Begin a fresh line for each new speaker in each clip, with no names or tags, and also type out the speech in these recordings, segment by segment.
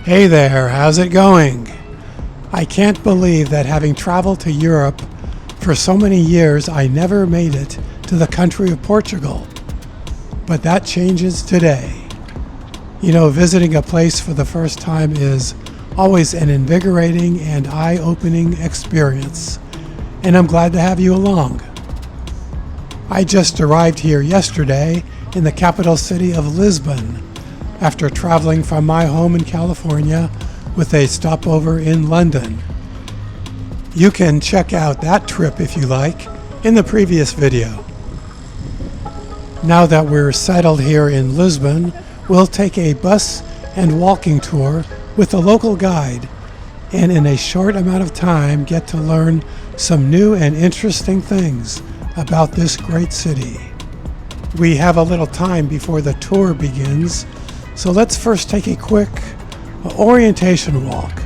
Hey there, how's it going? I can't believe that having traveled to Europe for so many years, I never made it to the country of Portugal. But that changes today. You know, visiting a place for the first time is always an invigorating and eye-opening experience, and I'm glad to have you along. I just arrived here yesterday in the capital city of Lisbon after traveling from my home in California with a stopover in London. You can check out that trip if you like in the previous video. Now that we're settled here in Lisbon, we'll take a bus and walking tour with a local guide, and in a short amount of time get to learn some new and interesting things about this great city. We have a little time before the tour begins, so let's first take a quick orientation walk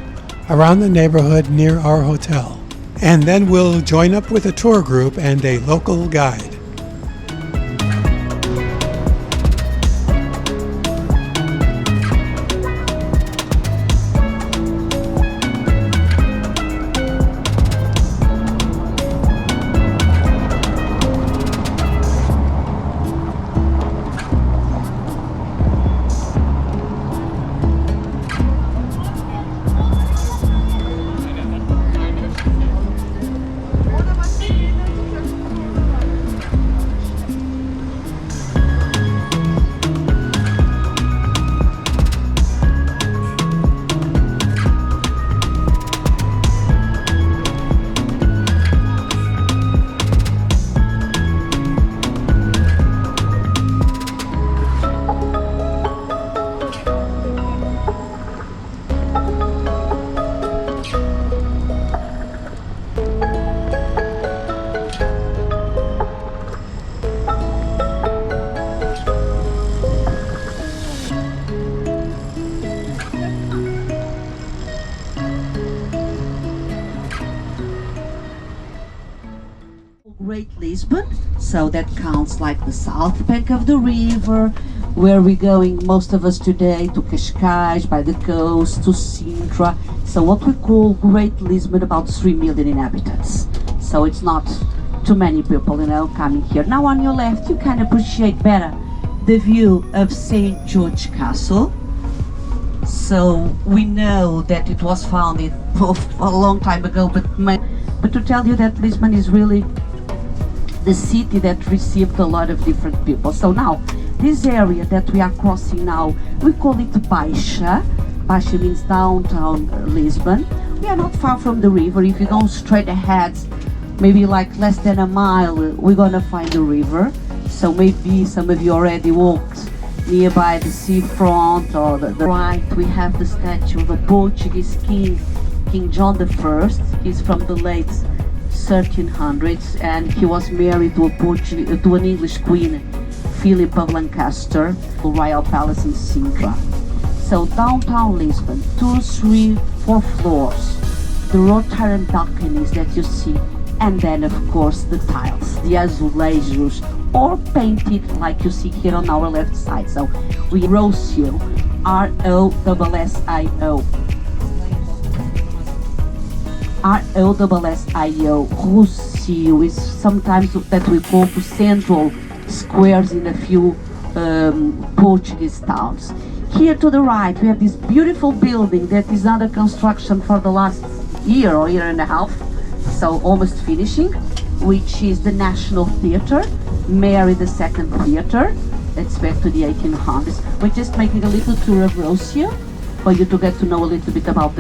around the neighborhood near our hotel, and then we'll join up with a tour group and a local guide.
Great Lisbon, so that counts like the south bank of the river, where we're going most of us today to Cascais by the coast, to Sintra. So what we call Great Lisbon, about 3 million inhabitants. So it's not too many people, you know, coming here. Now on your left you can appreciate better the view of St. George Castle. So we know that it was founded a long time ago, but to tell you that Lisbon is really the city that received a lot of different people. So now, this area that we are crossing now, we call it Baixa. Baixa means downtown Lisbon. We are not far from the river. If you go straight ahead, maybe like less than a mile, we're gonna find the river. So maybe some of you already walked nearby the seafront or the right. We have the statue of the Portuguese king, King John I. He's from the late 1300s, and he was married to an English queen, Philip of Lancaster, the royal palace in Sintra. So downtown Lisbon, 2, 3, 4 floors, the Rotaran balconies that you see, and then of course the tiles, the azulejos, or painted like you see here on our left side. So we Rossio, R-O-S-S-I-O. R-O-S-S-I-O. Rossio is sometimes that we call to central squares in a few Portuguese towns. Here to the right we have this beautiful building that is under construction for the last year or year and a half, so almost finishing, which is the National Theatre, Mary II Theatre. It's back to the 1800s. We're just making a little tour of Rossio for you to get to know a little bit about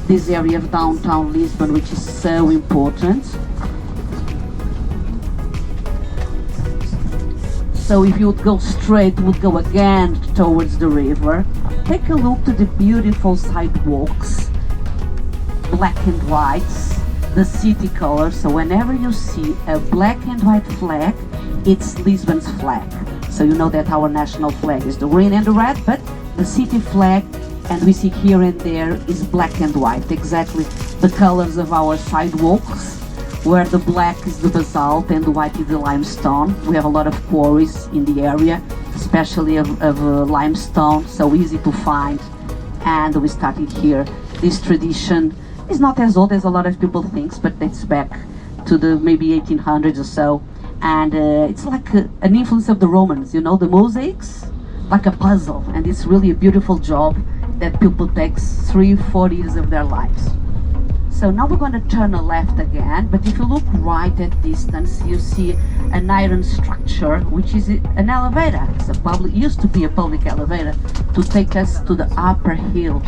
this area of downtown Lisbon, which is so important. So if you would go straight, would go again towards the river. Take a look to the beautiful sidewalks, black and whites, the city color. So whenever you see a black and white flag, it's Lisbon's flag. So you know that our national flag is the green and the red, but the city flag, and we see here and there, is black and white, exactly the colors of our sidewalks, where the black is the basalt and the white is the limestone. We have a lot of quarries in the area, especially of limestone, so easy to find and we started here. This tradition is not as old as a lot of people think, but it's back to the maybe 1800s or so. And it's like an influence of the Romans, you know, the mosaics, like a puzzle. And it's really a beautiful job that people take 3-4 years of their lives. So now we're going to turn a left again, but if you look right at distance, you see an iron structure, which is an elevator. It's a public, used to be a public elevator to take us to the upper hill.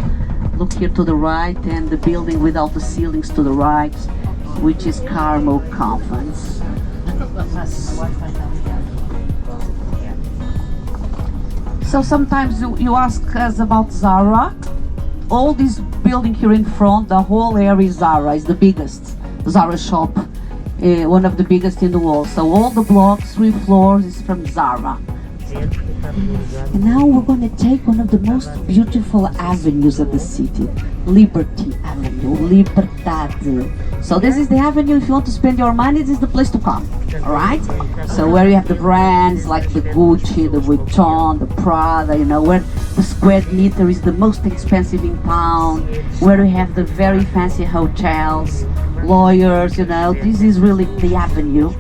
Look here to the right, and the building without the ceilings to the right, which is Carmel Conference. So sometimes you ask us about Zara. All this building here in front, the whole area is Zara, is the biggest Zara shop, one of the biggest in the world. So all the blocks, 3 floors, is from Zara. And now we're going to take one of the most beautiful avenues of the city, Liberty Avenue, Liberdade. So this is the avenue. If you want to spend your money, this is the place to come. All right. So where you have the brands like the Gucci, the Vuitton, the Prada, you know, where the square meter is the most expensive in town, where we have the very fancy hotels, lawyers, you know, this is really the avenue.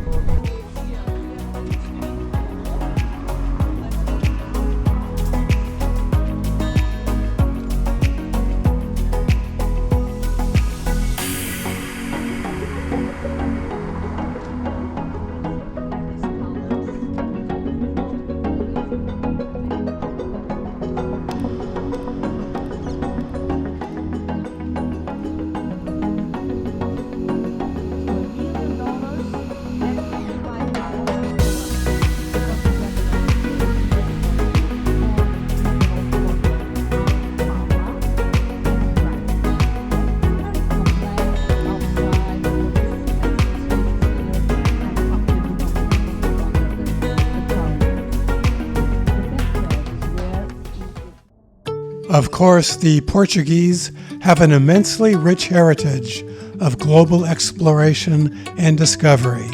Of course, the Portuguese have an immensely rich heritage of global exploration and discovery.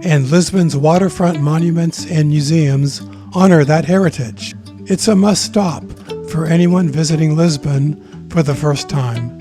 And Lisbon's waterfront monuments and museums honor that heritage. It's a must-stop for anyone visiting Lisbon for the first time.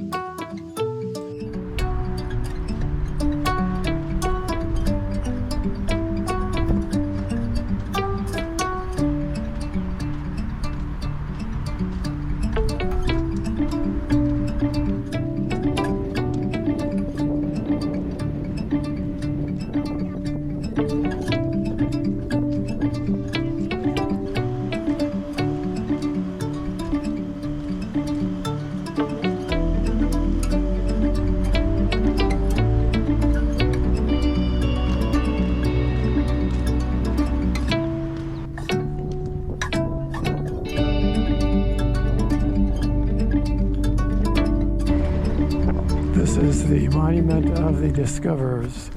This is the Monument of the Discoverers.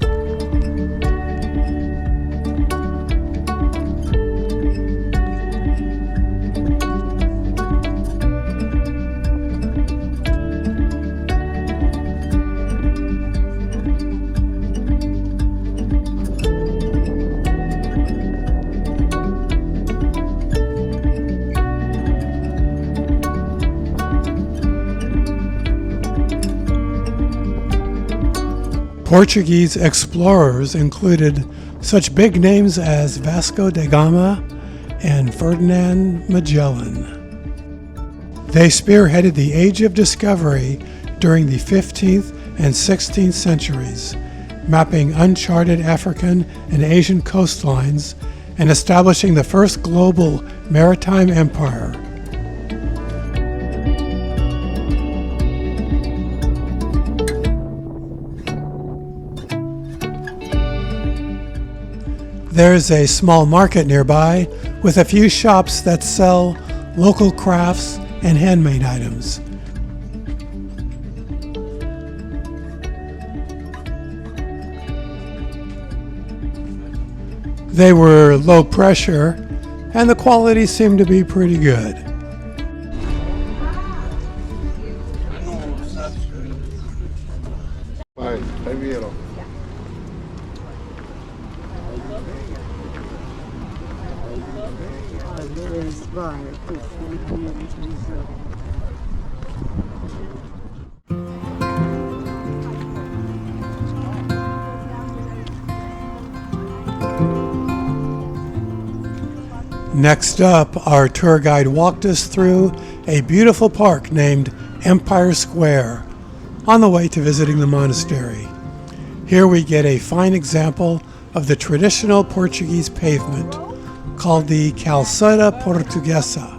Portuguese explorers included such big names as Vasco da Gama and Ferdinand Magellan. They spearheaded the Age of Discovery during the 15th and 16th centuries, mapping uncharted African and Asian coastlines and establishing the first global maritime empire. There's a small market nearby with a few shops that sell local crafts and handmade items. They were low pressure and the quality seemed to be pretty good. Next up, our tour guide walked us through a beautiful park named Empire Square on the way to visiting the monastery. Here we get a fine example of the traditional Portuguese pavement called the Calçada Portuguesa.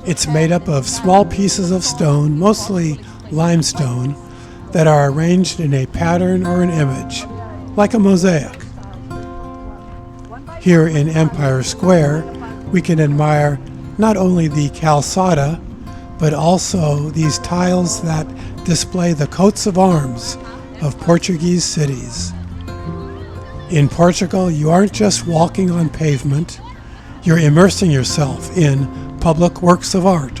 It's made up of small pieces of stone, mostly limestone, that are arranged in a pattern or an image, like a mosaic. Here in Empire Square, we can admire not only the calçada, but also these tiles that display the coats of arms of Portuguese cities. In Portugal, you aren't just walking on pavement, you're immersing yourself in public works of art.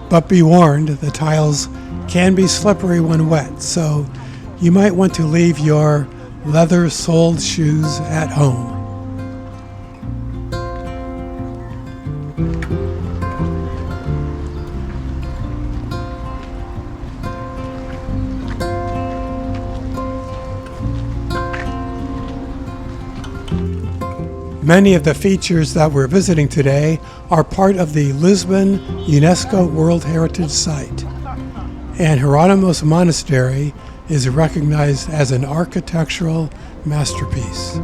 But be warned, the tiles can be slippery when wet, so you might want to leave your leather-soled shoes at home. Many of the features that we're visiting today are part of the Lisbon UNESCO World Heritage Site, and Hieronymus Monastery is recognized as an architectural masterpiece.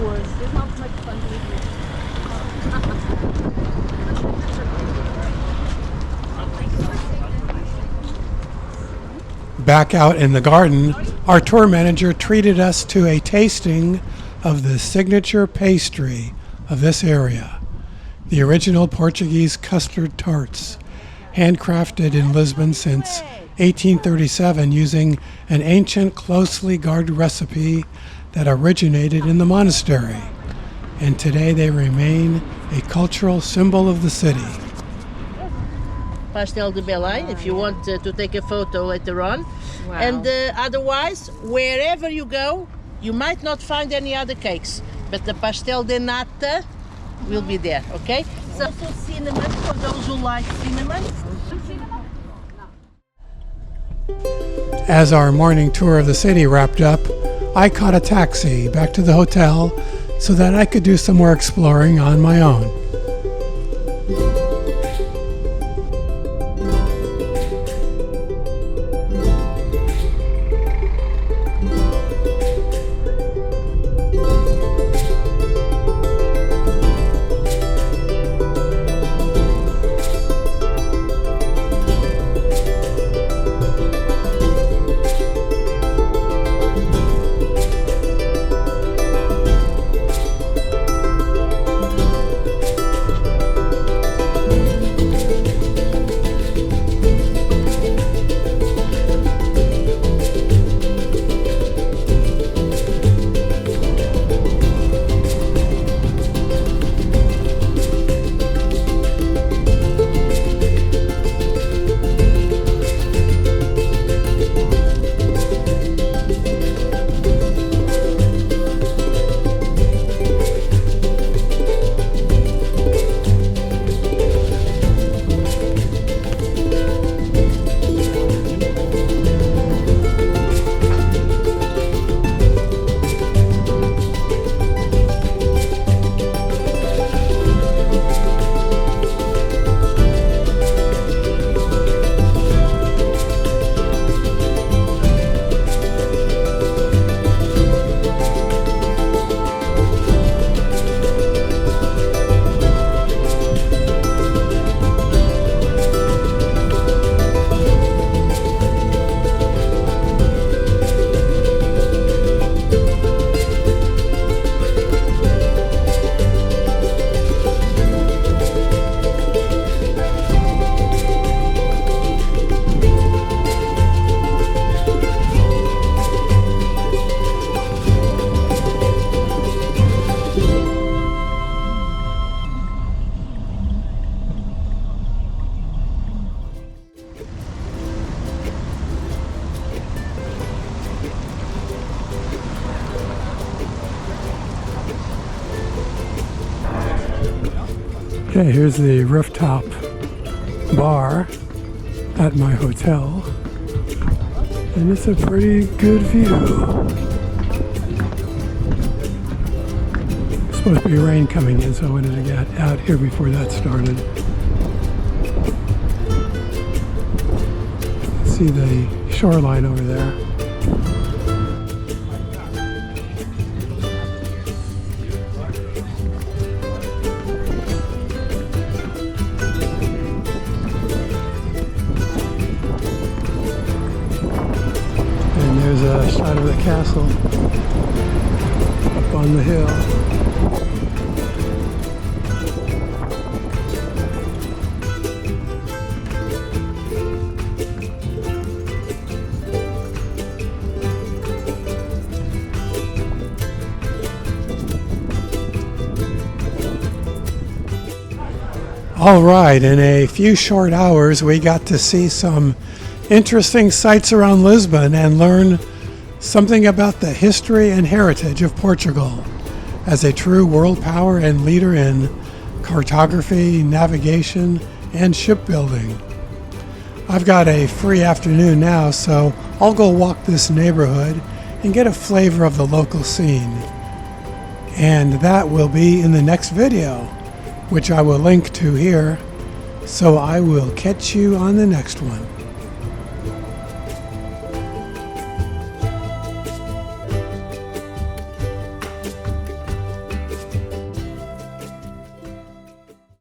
There's not much fun to
Back out in the garden, our tour manager treated us to a tasting of the signature pastry of this area, the original Portuguese custard tarts, handcrafted in Lisbon since 1837 using an ancient, closely guarded recipe that originated in the monastery, and today they remain a cultural symbol of the city.
Pastel de Belém, if you want to take a photo later on.
Wow.
And otherwise, wherever you go, you might not find any other cakes, but the pastel de nata will be there, okay? So also cinnamon, for those who like cinnamon.
As our morning tour of the city wrapped up, I caught a taxi back to the hotel so that I could do some more exploring on my own. Okay, here's the rooftop bar at my hotel, and it's a pretty good view. It's supposed to be rain coming in, so I wanted to get out here before that started. See the shoreline over there. And there's a shot of the castle up on the hill. All right, in a few short hours, we got to see some interesting sights around Lisbon and learn something about the history and heritage of Portugal as a true world power and leader in cartography, navigation, and shipbuilding. I've got a free afternoon now, so I'll go walk this neighborhood and get a flavor of the local scene. And that will be in the next video, which I will link to here. So I will catch you on the next one.